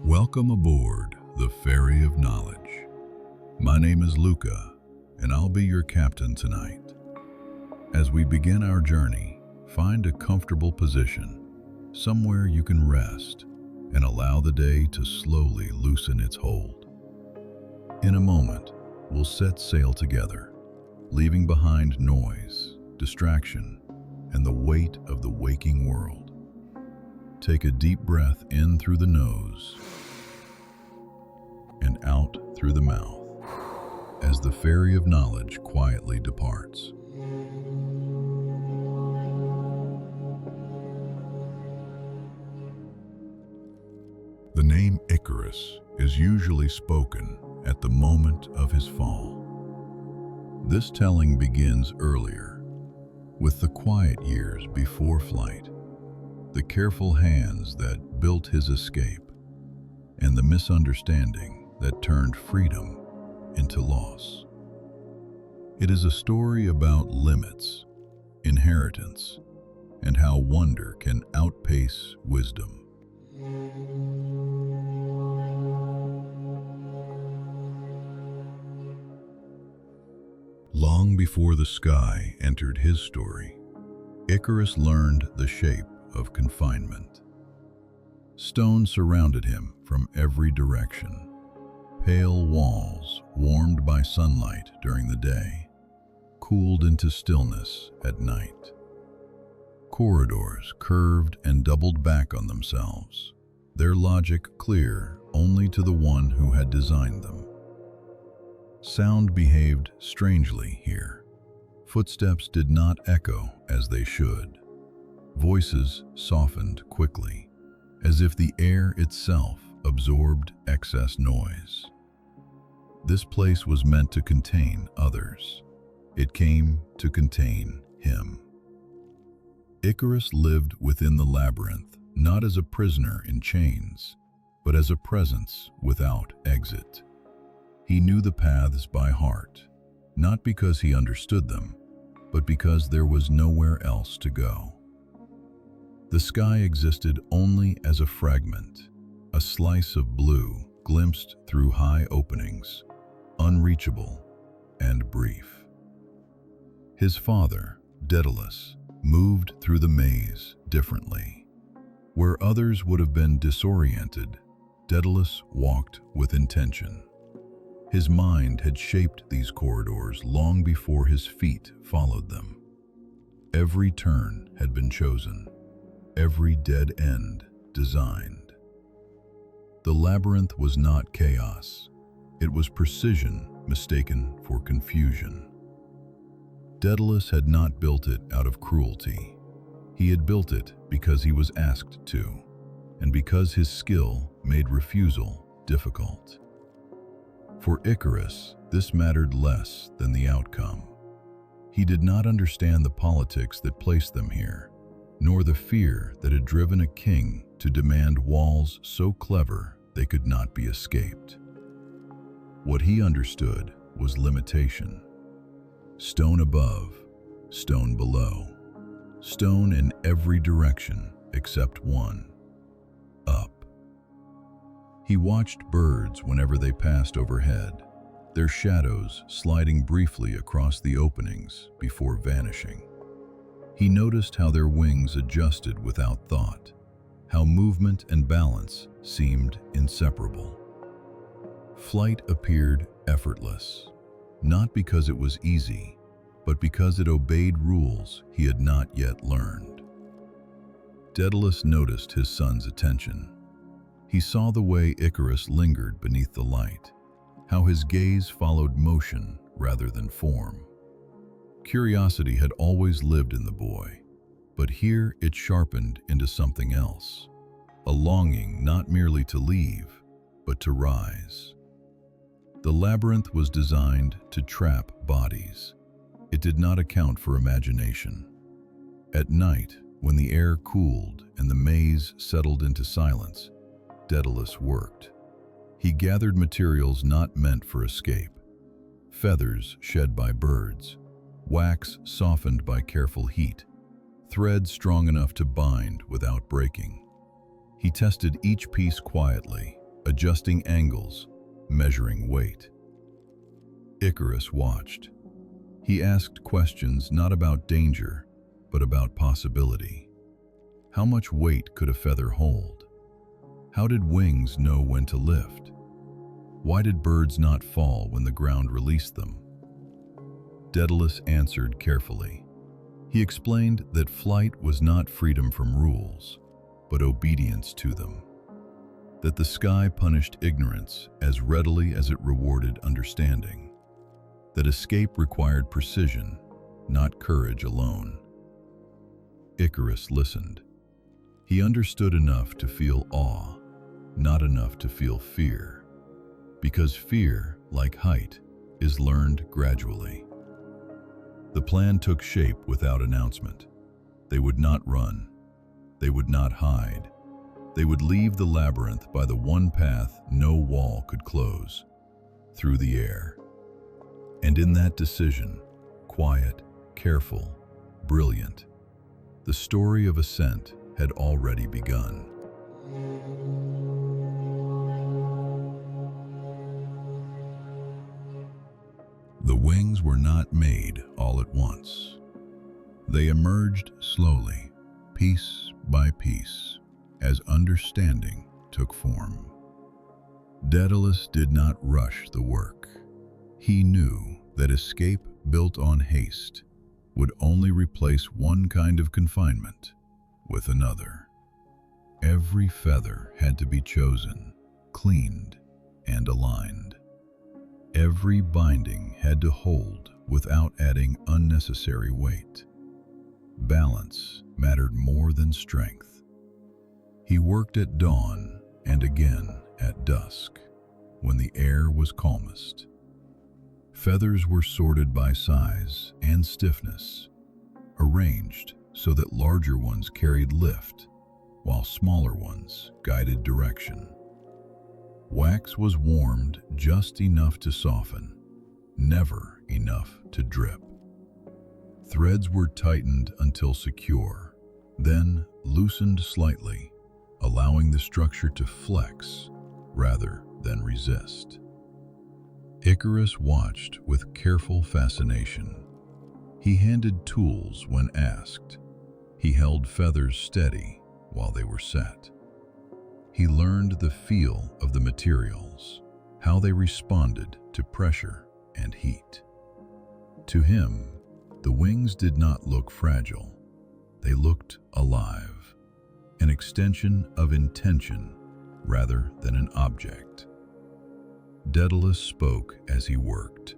Welcome aboard the Ferry of Knowledge. My name is Luca, and I'll be your captain tonight. As we begin our journey, find a comfortable position, somewhere you can rest, and allow the day to slowly loosen its hold. In a moment, we'll set sail together, leaving behind noise, distraction, and the weight of the waking world. Take a deep breath in through the nose and out through the mouth as the Ferry of Knowledge quietly departs. The name Icarus is usually spoken at the moment of his fall. This telling begins earlier, with the quiet years before flight, the careful hands that built his escape, and the misunderstanding that turned freedom into loss. It is a story about limits, inheritance, and how wonder can outpace wisdom. Long before the sky entered his story, Icarus learned the shape of confinement. Stone surrounded him from every direction, pale walls warmed by sunlight during the day, cooled into stillness at night. Corridors curved and doubled back on themselves, their logic clear only to the one who had designed them. Sound behaved strangely here. Footsteps did not echo as they should. Voices softened quickly, as if the air itself absorbed excess noise. This place was meant to contain others. It came to contain him. Icarus lived within the labyrinth, not as a prisoner in chains, but as a presence without exit. He knew the paths by heart, not because he understood them, but because there was nowhere else to go. The sky existed only as a fragment, a slice of blue glimpsed through high openings, unreachable and brief. His father, Daedalus, moved through the maze differently. Where others would have been disoriented, Daedalus walked with intention. His mind had shaped these corridors long before his feet followed them. Every turn had been chosen, every dead end designed. The labyrinth was not chaos. It was precision mistaken for confusion. Daedalus had not built it out of cruelty. He had built it because he was asked to, and because his skill made refusal difficult. For Icarus, this mattered less than the outcome. He did not understand the politics that placed them here, nor the fear that had driven a king to demand walls so clever they could not be escaped. What he understood was limitation. Stone above, stone below, stone in every direction except one, up. He watched birds whenever they passed overhead, their shadows sliding briefly across the openings before vanishing. He noticed how their wings adjusted without thought, how movement and balance seemed inseparable. Flight appeared effortless, not because it was easy, but because it obeyed rules he had not yet learned. Daedalus noticed his son's attention. He saw the way Icarus lingered beneath the light, how his gaze followed motion rather than form. Curiosity had always lived in the boy, but here it sharpened into something else, a longing not merely to leave, but to rise. The labyrinth was designed to trap bodies. It did not account for imagination. At night, when the air cooled and the maze settled into silence, Daedalus worked. He gathered materials not meant for escape: feathers shed by birds, wax softened by careful heat, thread strong enough to bind without breaking. He tested each piece quietly, adjusting angles, measuring weight. Icarus watched. He asked questions not about danger, but about possibility. How much weight could a feather hold? How did wings know when to lift? Why did birds not fall when the ground released them? Daedalus answered carefully. He explained that flight was not freedom from rules, but obedience to them. That the sky punished ignorance as readily as it rewarded understanding. That escape required precision, not courage alone. Icarus listened. He understood enough to feel awe, not enough to feel fear. Because fear, like height, is learned gradually. The plan took shape without announcement. They would not run. They would not hide. They would leave the labyrinth by the one path no wall could close, through the air. And in that decision, quiet, careful, brilliant, the story of ascent had already begun. The wings were not made all at once. They emerged slowly, piece by piece, as understanding took form. Daedalus did not rush the work. He knew that escape built on haste would only replace one kind of confinement with another. Every feather had to be chosen, cleaned, and aligned. Every binding had to hold without adding unnecessary weight. Balance mattered more than strength. He worked at dawn and again at dusk, when the air was calmest. Feathers were sorted by size and stiffness, arranged so that larger ones carried lift, while smaller ones guided direction. Wax was warmed just enough to soften, never enough to drip. Threads were tightened until secure, then loosened slightly, allowing the structure to flex rather than resist. Icarus watched with careful fascination. He handed tools when asked. He held feathers steady while they were set. He learned the feel of the materials, how they responded to pressure and heat. To him, the wings did not look fragile. They looked alive, an extension of intention rather than an object. Daedalus spoke as he worked,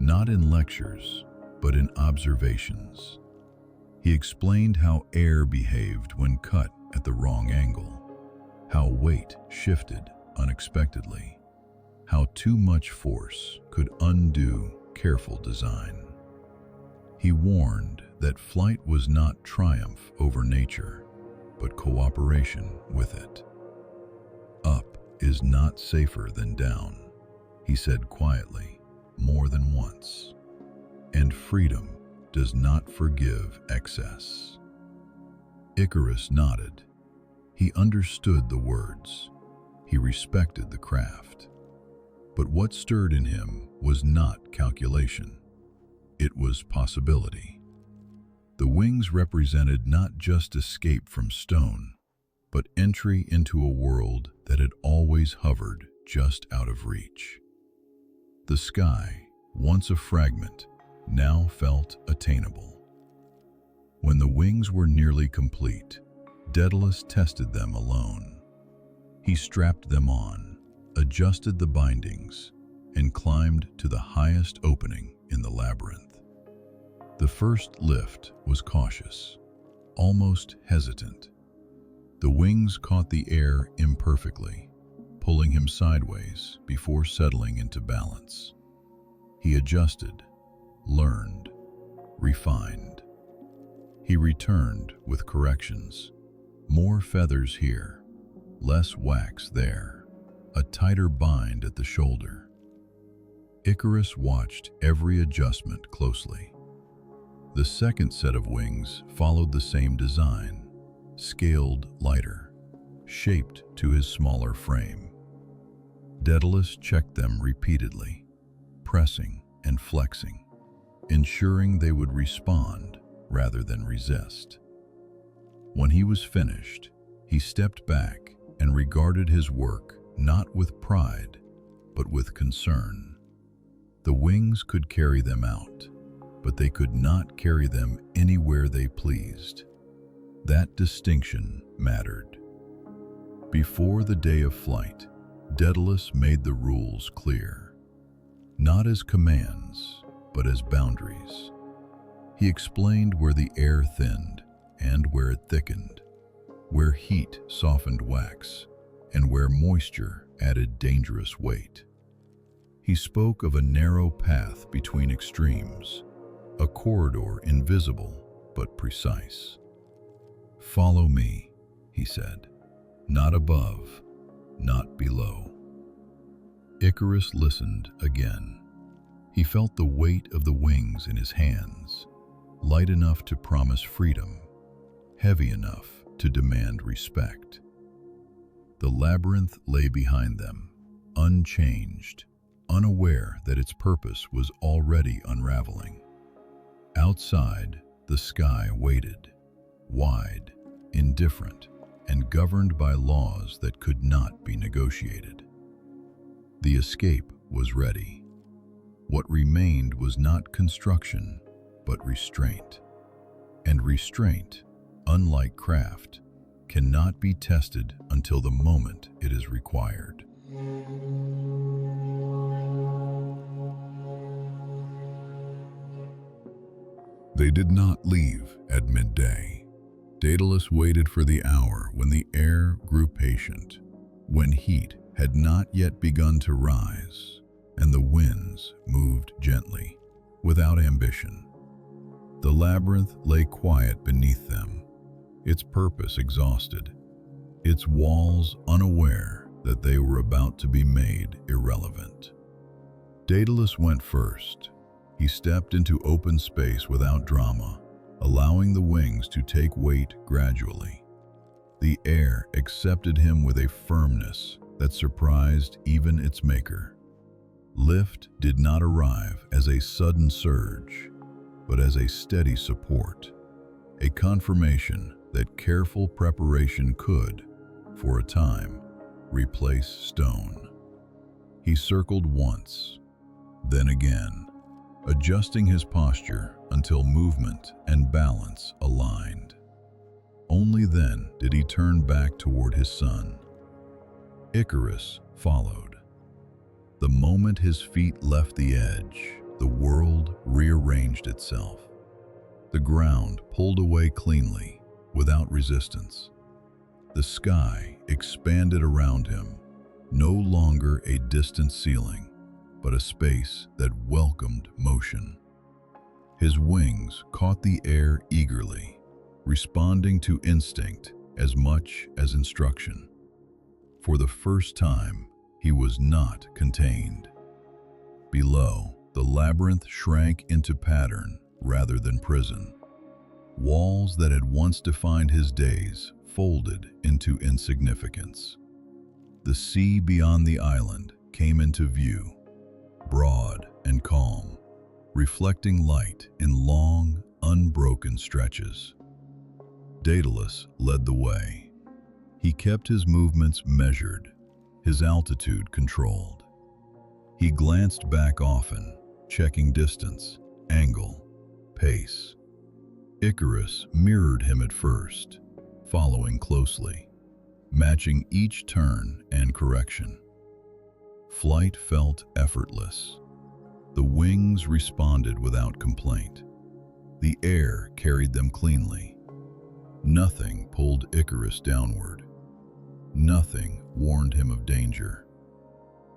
not in lectures, but in observations. He explained how air behaved when cut at the wrong angle, how weight shifted unexpectedly, how too much force could undo careful design. He warned that flight was not triumph over nature, but cooperation with it. Up is not safer than down, he said quietly, more than once. And freedom does not forgive excess. Icarus nodded. He understood the words. He respected the craft. But what stirred in him was not calculation. It was possibility. The wings represented not just escape from stone, but entry into a world that had always hovered just out of reach. The sky, once a fragment, now felt attainable. When the wings were nearly complete, Daedalus tested them alone. He strapped them on, adjusted the bindings, and climbed to the highest opening in the labyrinth. The first lift was cautious, almost hesitant. The wings caught the air imperfectly, pulling him sideways before settling into balance. He adjusted, learned, refined. He returned with corrections. More feathers here, less wax there, a tighter bind at the shoulder. Icarus watched every adjustment closely. The second set of wings followed the same design, scaled lighter, shaped to his smaller frame. Daedalus checked them repeatedly, pressing and flexing, ensuring they would respond rather than resist. When he was finished, he stepped back and regarded his work not with pride, but with concern. The wings could carry them out, but they could not carry them anywhere they pleased. That distinction mattered. Before the day of flight, Daedalus made the rules clear, not as commands, but as boundaries. He explained where the air thinned and where it thickened, where heat softened wax, and where moisture added dangerous weight. He spoke of a narrow path between extremes, a corridor invisible but precise. "Follow me," he said, "not above, not below." Icarus listened again. He felt the weight of the wings in his hands, light enough to promise freedom, heavy enough to demand respect. The labyrinth lay behind them, unchanged, unaware that its purpose was already unraveling. Outside, the sky waited, wide, indifferent, and governed by laws that could not be negotiated. The escape was ready. What remained was not construction, but restraint. And restraint, unlike craft, cannot be tested until the moment it is required. They did not leave at midday. Daedalus waited for the hour when the air grew patient, when heat had not yet begun to rise, and the winds moved gently, without ambition. The labyrinth lay quiet beneath them, its purpose exhausted, its walls unaware that they were about to be made irrelevant. Daedalus went first. He stepped into open space without drama, allowing the wings to take weight gradually. The air accepted him with a firmness that surprised even its maker. Lift did not arrive as a sudden surge, but as a steady support, a confirmation that careful preparation could, for a time, replace stone. He circled once, then again, adjusting his posture until movement and balance aligned. Only then did he turn back toward his son. Icarus followed. The moment his feet left the edge, the world rearranged itself. The ground pulled away cleanly, without resistance. The sky expanded around him, no longer a distant ceiling, but a space that welcomed motion. His wings caught the air eagerly, responding to instinct as much as instruction. For the first time, he was not contained. Below, the labyrinth shrank into pattern rather than prison. Walls that had once defined his days folded into insignificance. The sea beyond the island came into view, broad and calm, reflecting light in long, unbroken stretches. Daedalus led the way. He kept his movements measured, his altitude controlled. He glanced back often, checking distance, angle, pace. Icarus mirrored him at first, following closely, matching each turn and correction. Flight felt effortless. The wings responded without complaint. The air carried them cleanly. Nothing pulled Icarus downward. Nothing warned him of danger.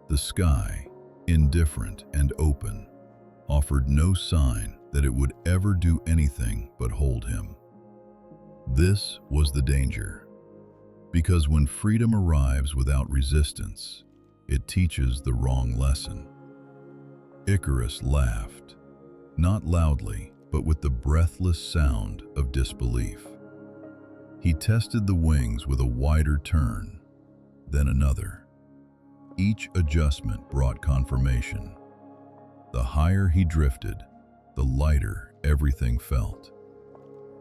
The sky, indifferent and open, offered no sign that it would ever do anything but hold him. This was the danger, because when freedom arrives without resistance, it teaches the wrong lesson. Icarus laughed, not loudly, but with the breathless sound of disbelief. He tested the wings with a wider turn, then another. Each adjustment brought confirmation. The higher he drifted, the lighter everything felt.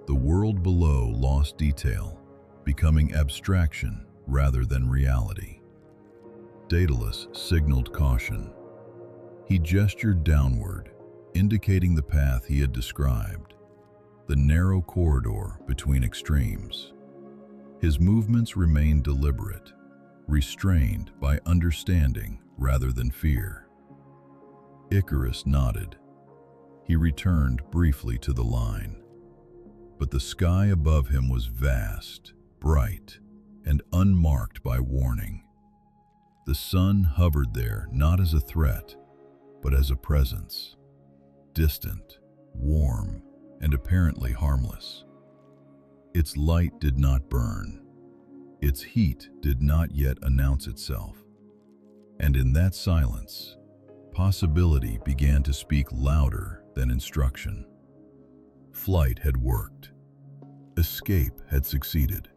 The world below lost detail, becoming abstraction rather than reality. Daedalus signaled caution. He gestured downward, indicating the path he had described, the narrow corridor between extremes. His movements remained deliberate, restrained by understanding rather than fear. Icarus nodded. He returned briefly to the line. But the sky above him was vast, bright, and unmarked by warning. The sun hovered there not as a threat, but as a presence, distant, warm, and apparently harmless. Its light did not burn. Its heat did not yet announce itself. And in that silence, possibility began to speak louder than instruction. Flight had worked. Escape had succeeded.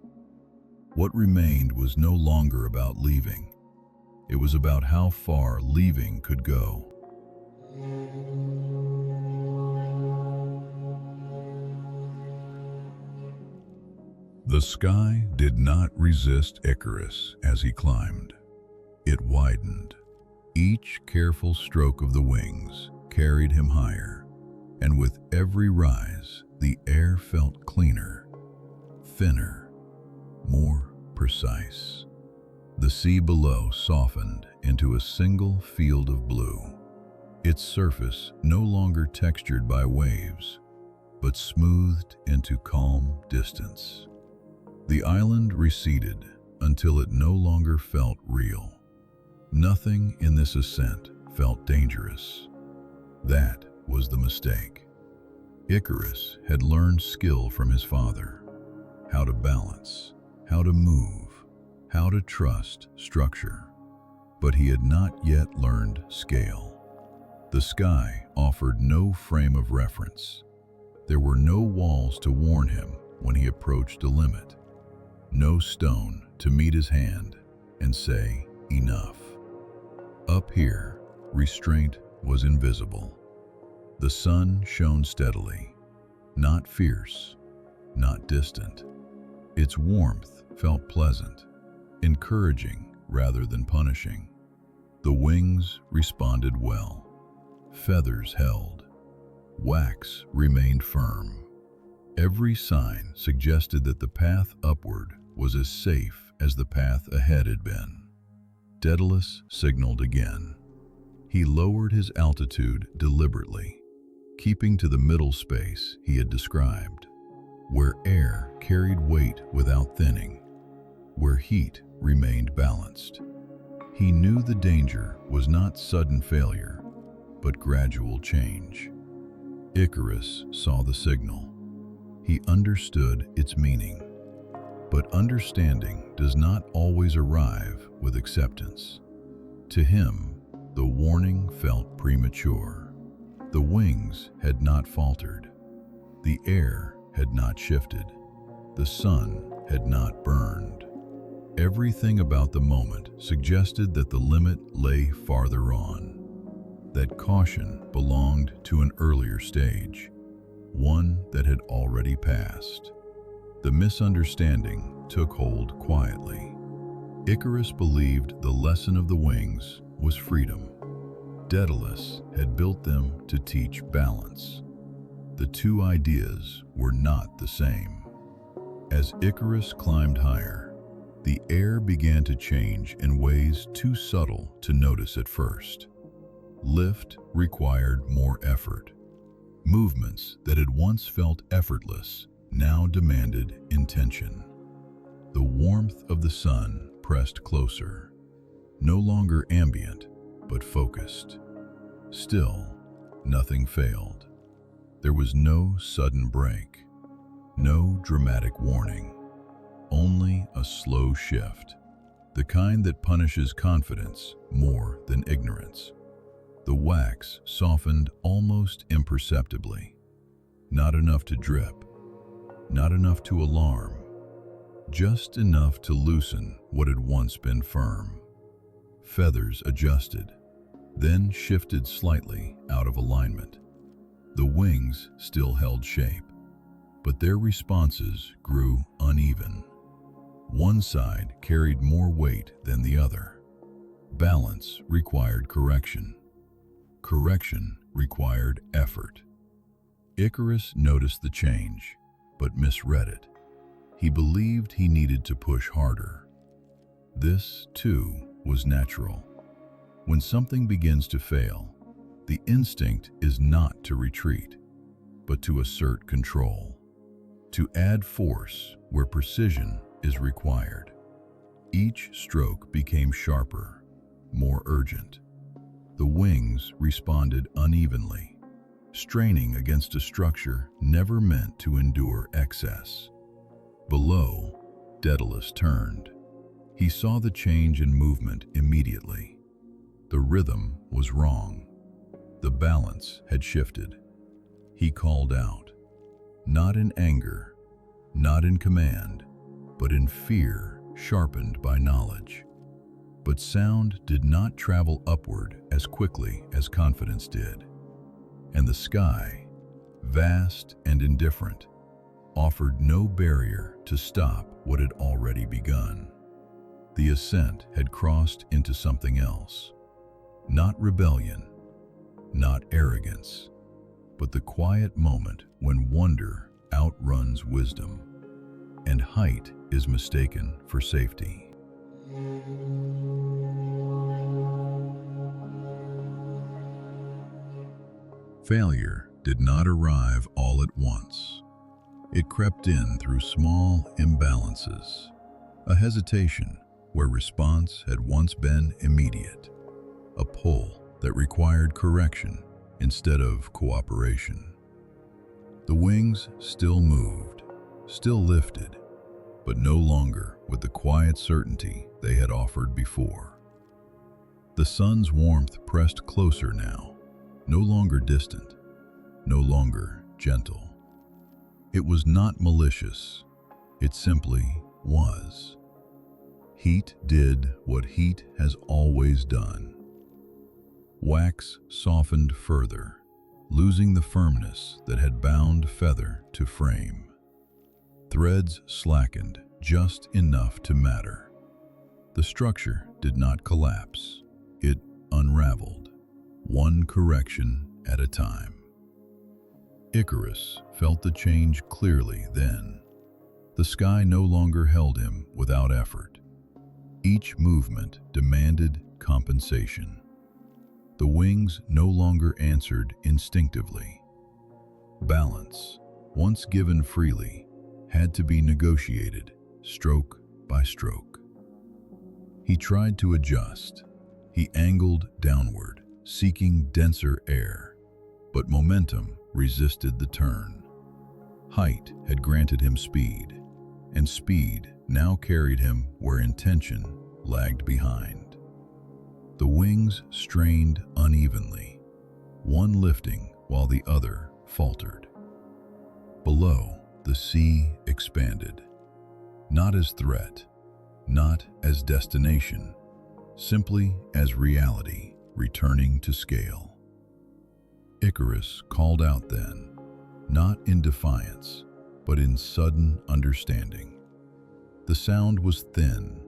What remained was no longer about leaving. It was about how far leaving could go. The sky did not resist Icarus as he climbed. It widened. Each careful stroke of the wings carried him higher, and with every rise, the air felt cleaner, thinner, more precise. The sea below softened into a single field of blue, its surface no longer textured by waves, but smoothed into calm distance. The island receded until it no longer felt real. Nothing in this ascent felt dangerous. That was the mistake. Icarus had learned skill from his father, how to balance, how to move, how to trust structure. But he had not yet learned scale. The sky offered no frame of reference. There were no walls to warn him when he approached a limit. No stone to meet his hand and say, enough. Up here, restraint was invisible. The sun shone steadily, not fierce, not distant. Its warmth felt pleasant, encouraging rather than punishing. The wings responded well. Feathers held. Wax remained firm. Every sign suggested that the path upward was as safe as the path ahead had been. Daedalus signaled again. He lowered his altitude deliberately, keeping to the middle space he had described, where air carried weight without thinning, where heat remained balanced. He knew the danger was not sudden failure, but gradual change. Icarus saw the signal. He understood its meaning. But understanding does not always arrive with acceptance. To him, the warning felt premature. The wings had not faltered. The air had not shifted. The sun had not burned. Everything about the moment suggested that the limit lay farther on, that caution belonged to an earlier stage, one that had already passed. The misunderstanding took hold quietly. Icarus believed the lesson of the wings was freedom. Daedalus had built them to teach balance. The two ideas were not the same. As Icarus climbed higher, the air began to change in ways too subtle to notice at first. Lift required more effort. Movements that had once felt effortless now demanded intention. The warmth of the sun pressed closer, no longer ambient, but focused. Still, nothing failed. There was no sudden break, no dramatic warning, only a slow shift, the kind that punishes confidence more than ignorance. The wax softened almost imperceptibly. Not enough to drip, not enough to alarm, just enough to loosen what had once been firm. Feathers adjusted, then shifted slightly out of alignment. The wings still held shape, but their responses grew uneven. One side carried more weight than the other. Balance required correction. Correction required effort. Icarus noticed the change, but misread it. He believed he needed to push harder. This, too, was natural. When something begins to fail, the instinct is not to retreat, but to assert control, to add force where precision is required. Each stroke became sharper, more urgent. The wings responded unevenly, straining against a structure never meant to endure excess. Below, Daedalus turned. He saw the change in movement immediately. The rhythm was wrong. The balance had shifted. He called out, not in anger, not in command, but in fear sharpened by knowledge. But sound did not travel upward as quickly as confidence did. And the sky, vast and indifferent, offered no barrier to stop what had already begun. The ascent had crossed into something else. Not rebellion, not arrogance, but the quiet moment when wonder outruns wisdom, and height is mistaken for safety. Failure did not arrive all at once. It crept in through small imbalances, a hesitation where response had once been immediate, a pull that required correction instead of cooperation. The wings still moved, still lifted, but no longer with the quiet certainty they had offered before. The sun's warmth pressed closer now, no longer distant, no longer gentle. It was not malicious, it simply was. Heat did what heat has always done. Wax softened further, losing the firmness that had bound feather to frame. Threads slackened just enough to matter. The structure did not collapse, it unraveled, one correction at a time. Icarus felt the change clearly then. The sky no longer held him without effort. Each movement demanded compensation. The wings no longer answered instinctively. Balance, once given freely, had to be negotiated, stroke by stroke. He tried to adjust. He angled downward, seeking denser air, but momentum resisted the turn. Height had granted him speed, and speed now carried him where intention lagged behind. The wings strained unevenly, one lifting while the other faltered. Below, the sea expanded, not as threat, not as destination, simply as reality returning to scale. Icarus called out then, not in defiance, but in sudden understanding. The sound was thin,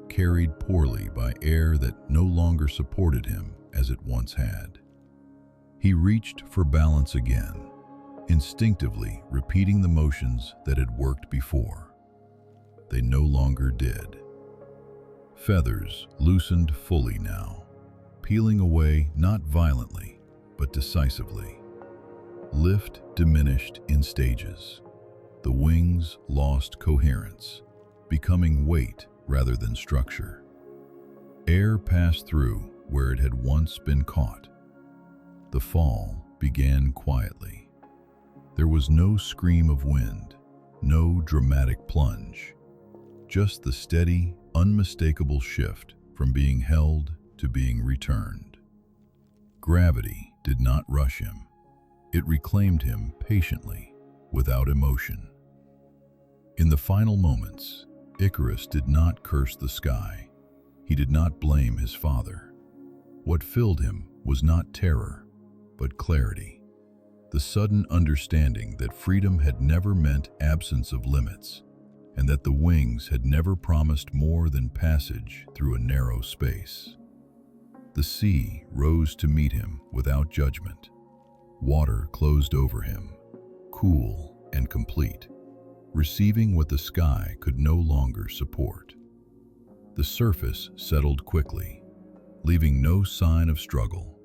carried poorly by air that no longer supported him as it once had. He reached for balance again, instinctively repeating the motions that had worked before. They no longer did. Feathers loosened fully now, peeling away not violently, but decisively. Lift diminished in stages. The wings lost coherence, becoming weight rather than structure. Air passed through where it had once been caught. The fall began quietly. There was no scream of wind, no dramatic plunge, just the steady, unmistakable shift from being held to being returned. Gravity did not rush him. It reclaimed him patiently, without emotion. In the final moments, Icarus did not curse the sky. He did not blame his father. What filled him was not terror, but clarity. The sudden understanding that freedom had never meant absence of limits, and that the wings had never promised more than passage through a narrow space. The sea rose to meet him without judgment. Water closed over him, cool and complete, receiving what the sky could no longer support. The surface settled quickly, leaving no sign of struggle,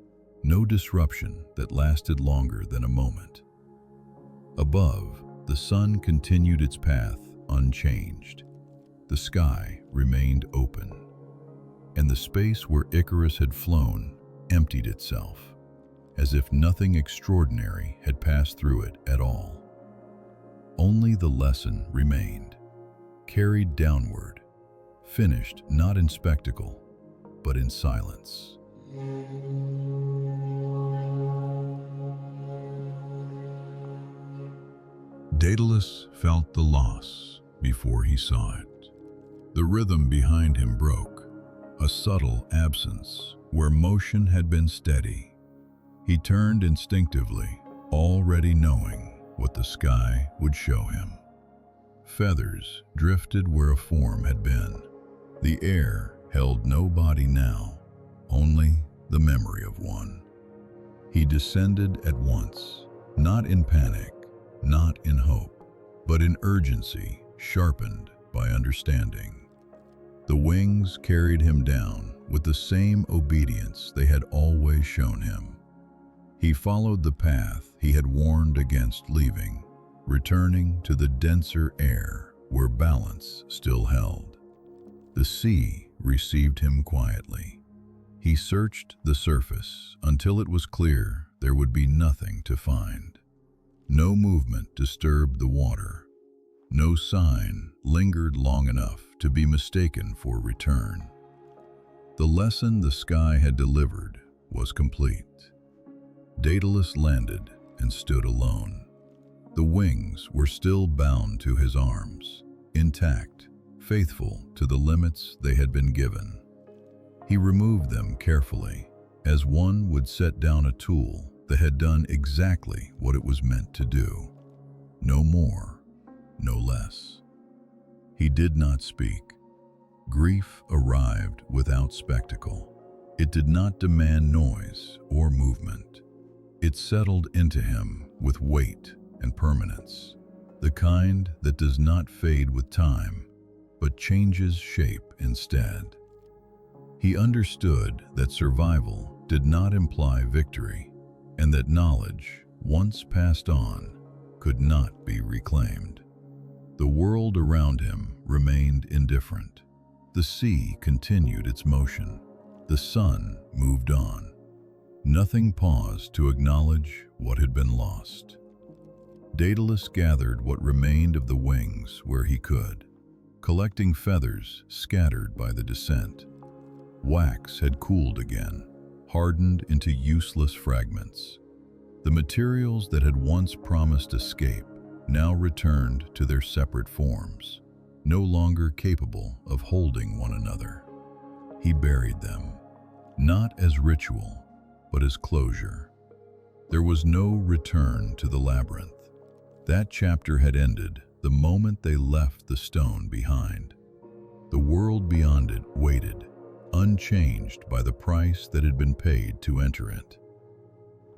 no disruption that lasted longer than a moment. Above, the sun continued its path unchanged. The sky remained open, and the space where Icarus had flown emptied itself, as if nothing extraordinary had passed through it at all. Only the lesson remained, carried downward, finished not in spectacle, but in silence. Daedalus felt the loss before he saw it. The rhythm behind him broke, a subtle absence where motion had been steady. He turned instinctively, already knowing what the sky would show him. Feathers drifted where a form had been. The air held no body now, only the memory of one. He descended at once, not in panic, not in hope, but in urgency sharpened by understanding. The wings carried him down with the same obedience they had always shown him. He followed the path he had warned against leaving, returning to the denser air where balance still held. The sea received him quietly. He searched the surface until it was clear there would be nothing to find. No movement disturbed the water. No sign lingered long enough to be mistaken for return. The lesson the sky had delivered was complete. Daedalus landed and stood alone. The wings were still bound to his arms, intact, faithful to the limits they had been given. He removed them carefully, as one would set down a tool that had done exactly what it was meant to do. No more, no less. He did not speak. Grief arrived without spectacle. It did not demand noise or movement. It settled into him with weight and permanence, the kind that does not fade with time, but changes shape instead. He understood that survival did not imply victory, and that knowledge, once passed on, could not be reclaimed. The world around him remained indifferent. The sea continued its motion. The sun moved on. Nothing paused to acknowledge what had been lost. Daedalus gathered what remained of the wings where he could, collecting feathers scattered by the descent. Wax had cooled again, hardened into useless fragments. The materials that had once promised escape now returned to their separate forms, no longer capable of holding one another. He buried them, not as ritual, but as closure. There was no return to the labyrinth. That chapter had ended the moment they left the stone behind. The world beyond it waited, unchanged by the price that had been paid to enter it.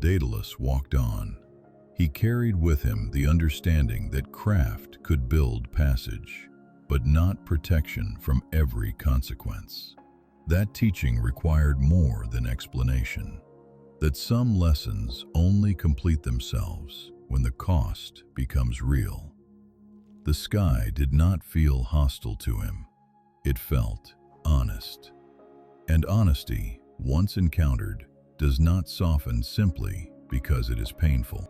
Daedalus walked on. He carried with him the understanding that craft could build passage, but not protection from every consequence. That teaching required more than explanation, that some lessons only complete themselves when the cost becomes real. The sky did not feel hostile to him. It felt honest. And honesty, once encountered, does not soften simply because it is painful.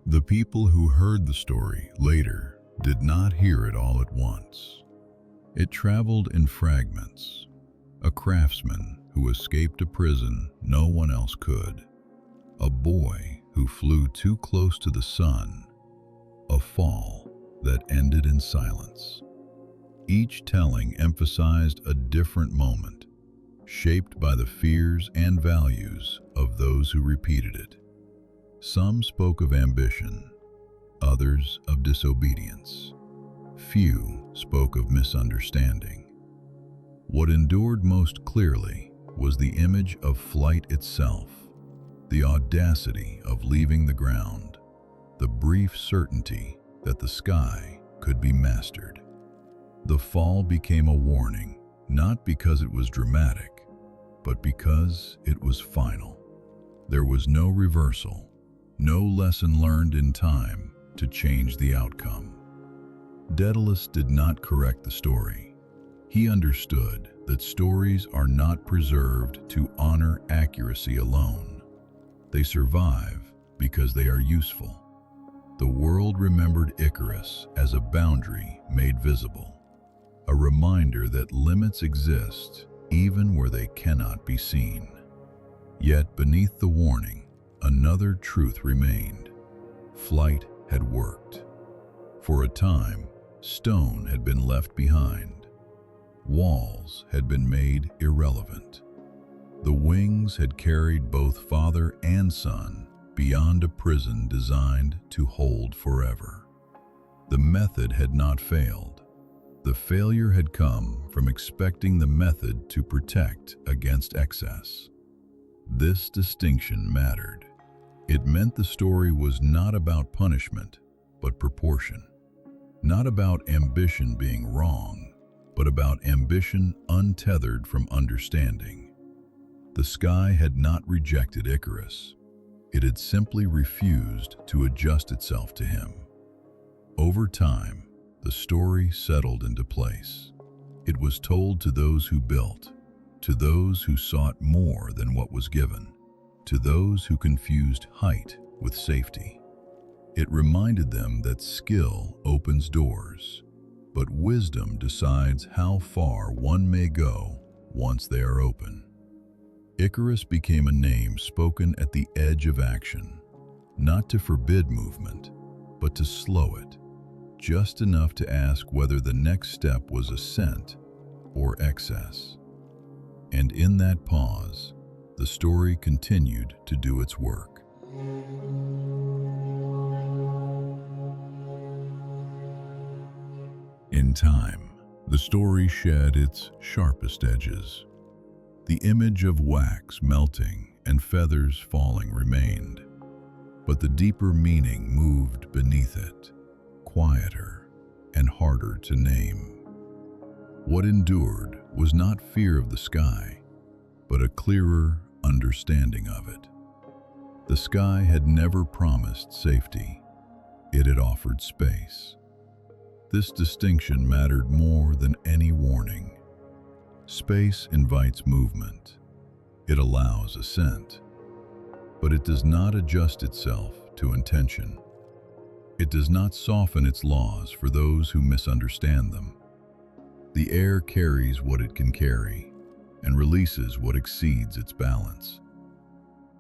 The people who heard the story later did not hear it all at once. It traveled in fragments. A craftsman who who escaped a prison no one else could, a boy who flew too close to the sun, a fall that ended in silence. Each telling emphasized a different moment, shaped by the fears and values of those who repeated it. Some spoke of ambition, others of disobedience. Few spoke of misunderstanding. What endured most clearly was the image of flight itself, the audacity of leaving the ground, the brief certainty that the sky could be mastered. The fall became a warning, not because it was dramatic, but because it was final. There was no reversal, no lesson learned in time to change the outcome. Daedalus did not correct the story. He understood that stories are not preserved to honor accuracy alone. They survive because they are useful. The world remembered Icarus as a boundary made visible, a reminder that limits exist even where they cannot be seen. Yet beneath the warning, another truth remained. Flight had worked. For a time, stone had been left behind. Walls had been made irrelevant. The wings had carried both father and son beyond a prison designed to hold forever. The method had not failed. The failure had come from expecting the method to protect against excess. This distinction mattered. It meant the story was not about punishment, but proportion. Not about ambition being wrong, but about ambition untethered from understanding. The sky had not rejected Icarus. It had simply refused to adjust itself to him. Over time, the story settled into place. It was told to those who built, to those who sought more than what was given, to those who confused height with safety. It reminded them that skill opens doors, but wisdom decides how far one may go once they are open. Icarus became a name spoken at the edge of action, not to forbid movement, but to slow it, just enough to ask whether the next step was ascent or excess. And in that pause, the story continued to do its work. In time, the story shed its sharpest edges. The image of wax melting and feathers falling remained, but the deeper meaning moved beneath it, quieter and harder to name. What endured was not fear of the sky, but a clearer understanding of it. The sky had never promised safety. It had offered space. This distinction mattered more than any warning. Space invites movement. It allows ascent. But it does not adjust itself to intention. It does not soften its laws for those who misunderstand them. The air carries what it can carry and releases what exceeds its balance.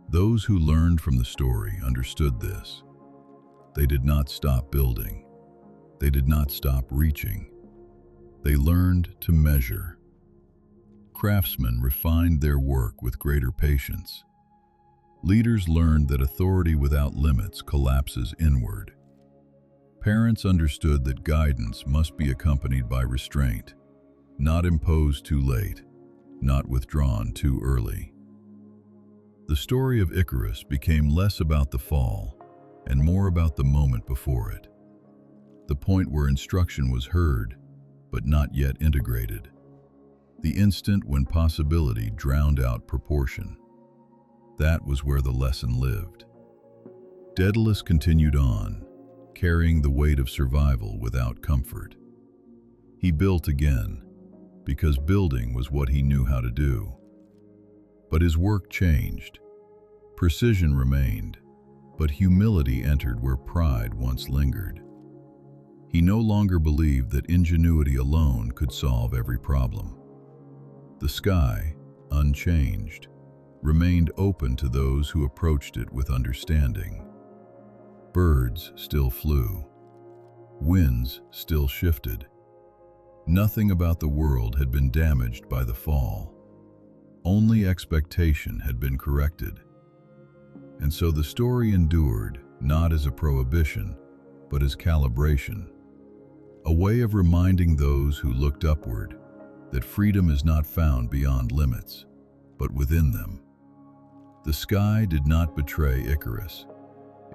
Those who learned from the story understood this. They did not stop building. They did not stop reaching. They learned to measure. Craftsmen refined their work with greater patience. Leaders learned that authority without limits collapses inward. Parents understood that guidance must be accompanied by restraint, not imposed too late, not withdrawn too early. The story of Icarus became less about the fall and more about the moment before it, the point where instruction was heard but not yet integrated, the instant when possibility drowned out proportion. That was where the lesson lived. Daedalus continued on, carrying the weight of survival without comfort. He built again, because building was what he knew how to do. But his work changed. Precision remained, but humility entered where pride once lingered. He no longer believed that ingenuity alone could solve every problem. The sky, unchanged, remained open to those who approached it with understanding. Birds still flew. Winds still shifted. Nothing about the world had been damaged by the fall. Only expectation had been corrected. And so the story endured, not as a prohibition, but as calibration, a way of reminding those who looked upward that freedom is not found beyond limits, but within them. The sky did not betray Icarus.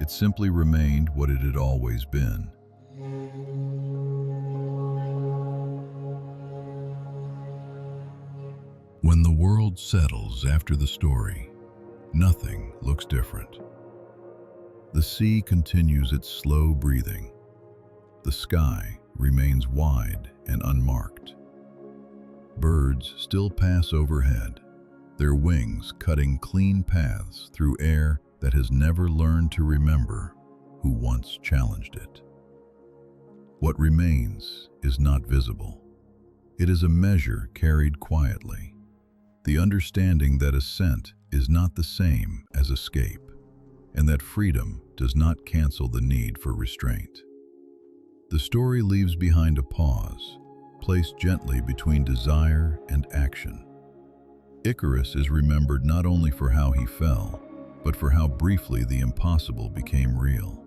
It simply remained what it had always been. When the world settles after the story, nothing looks different. The sea continues its slow breathing. The sky remains wide and unmarked. Birds still pass overhead, their wings cutting clean paths through air that has never learned to remember who once challenged it. What remains is not visible. It is a measure carried quietly, the understanding that ascent is not the same as escape, and that freedom does not cancel the need for restraint. The story leaves behind a pause, placed gently between desire and action. Icarus is remembered not only for how he fell, but for how briefly the impossible became real.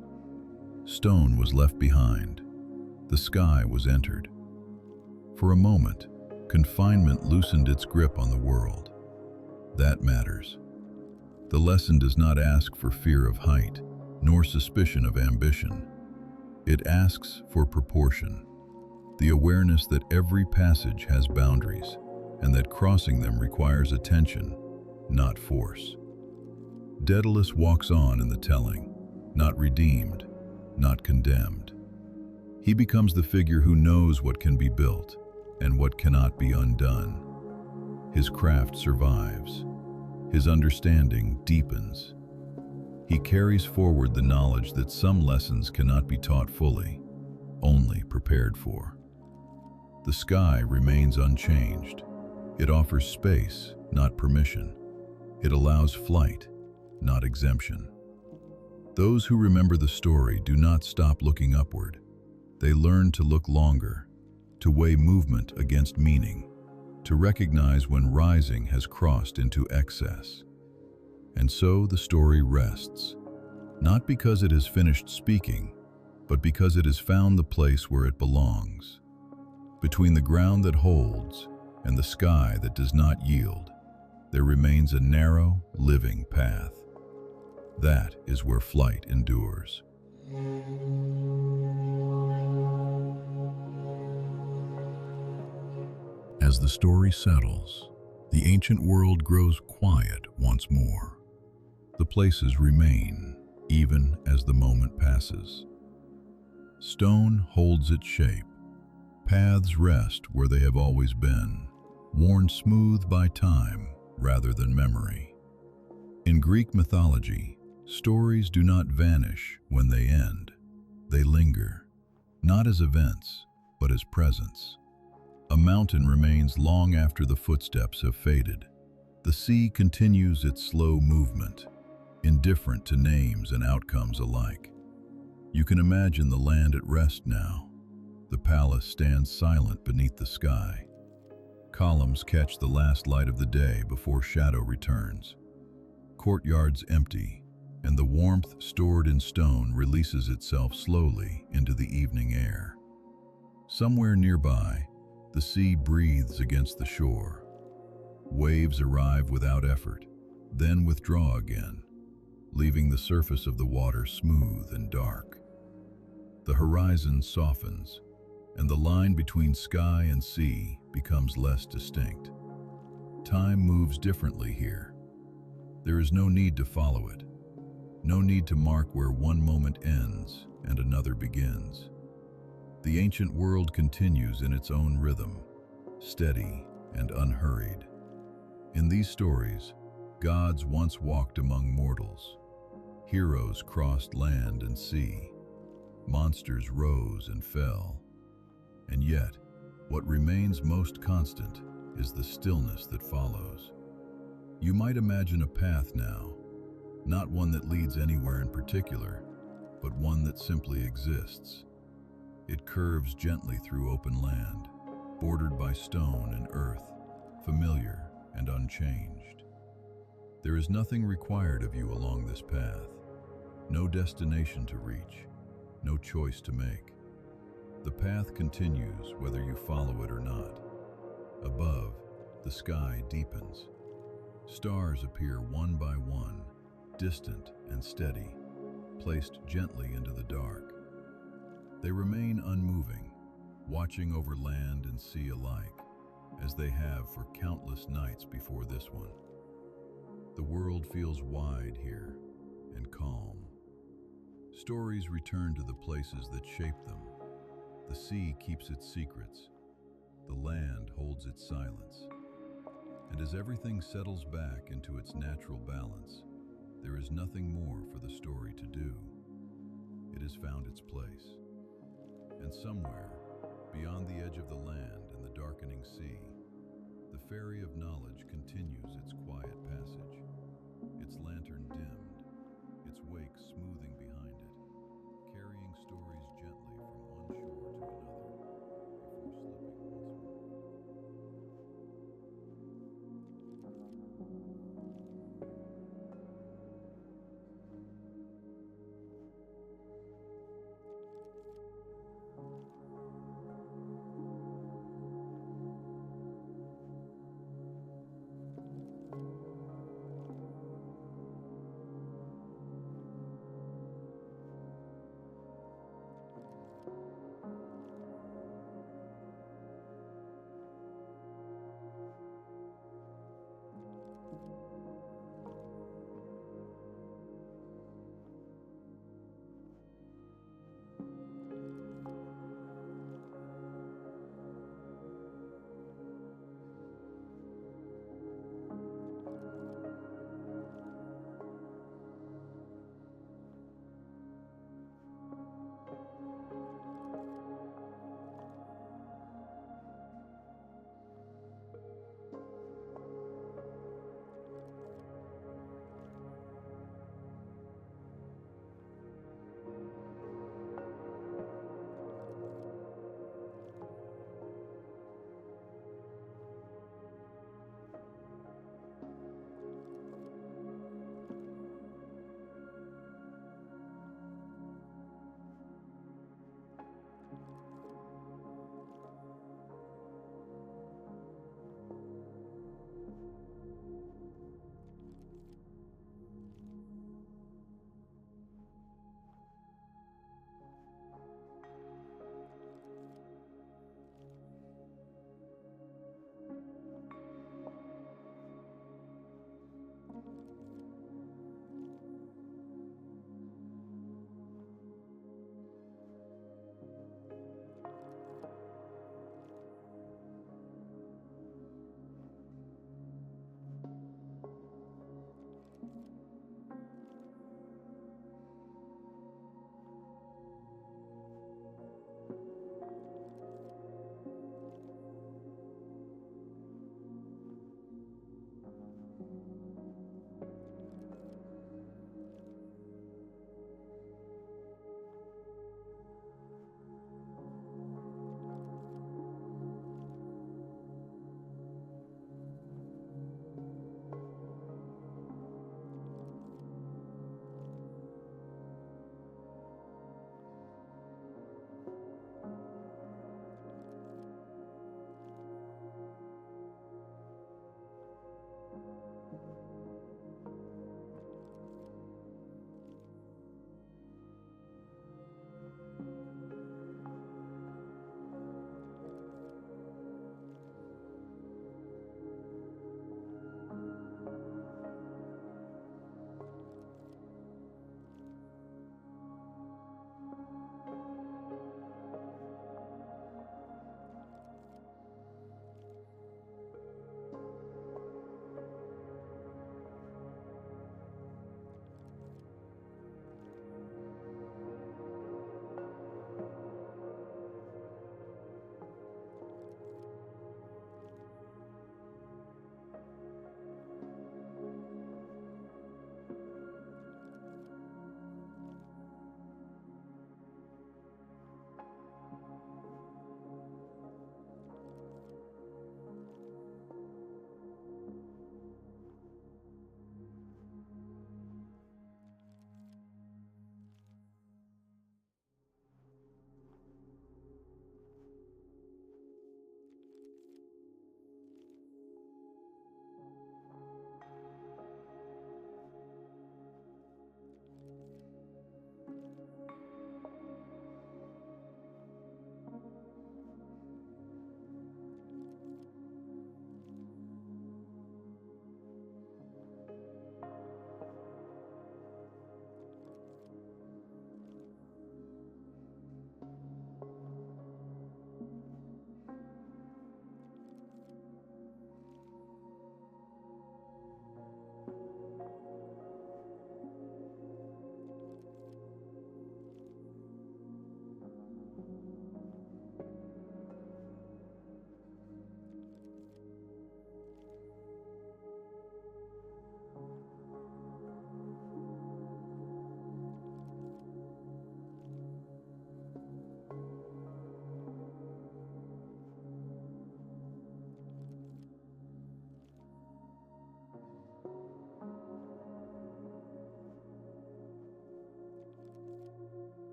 Stone was left behind. The sky was entered. For a moment, confinement loosened its grip on the world. That matters. The lesson does not ask for fear of height, nor suspicion of ambition. It asks for proportion, the awareness that every passage has boundaries, and that crossing them requires attention, not force. Daedalus walks on in the telling, not redeemed, not condemned. He becomes the figure who knows what can be built and what cannot be undone. His craft survives. His understanding deepens. He carries forward the knowledge that some lessons cannot be taught fully, only prepared for. The sky remains unchanged. It offers space, not permission. It allows flight, not exemption. Those who remember the story do not stop looking upward. They learn to look longer, to weigh movement against meaning, to recognize when rising has crossed into excess. And so the story rests, not because it has finished speaking, but because it has found the place where it belongs. Between the ground that holds and the sky that does not yield, there remains a narrow, living path. That is where flight endures. As the story settles, the ancient world grows quiet once more. The places remain, even as the moment passes. Stone holds its shape. Paths rest where they have always been, worn smooth by time rather than memory. In Greek mythology, stories do not vanish when they end. They linger, not as events, but as presence. A mountain remains long after the footsteps have faded. The sea continues its slow movement, indifferent to names and outcomes alike. You can imagine the land at rest now. The palace stands silent beneath the sky. Columns catch the last light of the day before shadow returns. Courtyards empty, and the warmth stored in stone releases itself slowly into the evening air. Somewhere nearby, the sea breathes against the shore. Waves arrive without effort, then withdraw again, leaving the surface of the water smooth and dark. The horizon softens, and the line between sky and sea becomes less distinct. Time moves differently here. There is no need to follow it, no need to mark where one moment ends and another begins. The ancient world continues in its own rhythm, steady and unhurried. In these stories, gods once walked among mortals. Heroes crossed land and sea. Monsters rose and fell. And yet, what remains most constant is the stillness that follows. You might imagine a path now, not one that leads anywhere in particular, but one that simply exists. It curves gently through open land, bordered by stone and earth, familiar and unchanged. There is nothing required of you along this path, no destination to reach, no choice to make. The path continues whether you follow it or not. Above, the sky deepens. Stars appear one by one, distant and steady, placed gently into the dark. They remain unmoving, watching over land and sea alike, as they have for countless nights before this one. The world feels wide here and calm. Stories return to the places that shaped them. The sea keeps its secrets. The land holds its silence. And as everything settles back into its natural balance, there is nothing more for the story to do. It has found its place. And somewhere, beyond the edge of the land and the darkening sea, the Ferry of Knowledge continues its quiet passage, its lantern dimmed, its wake smoothing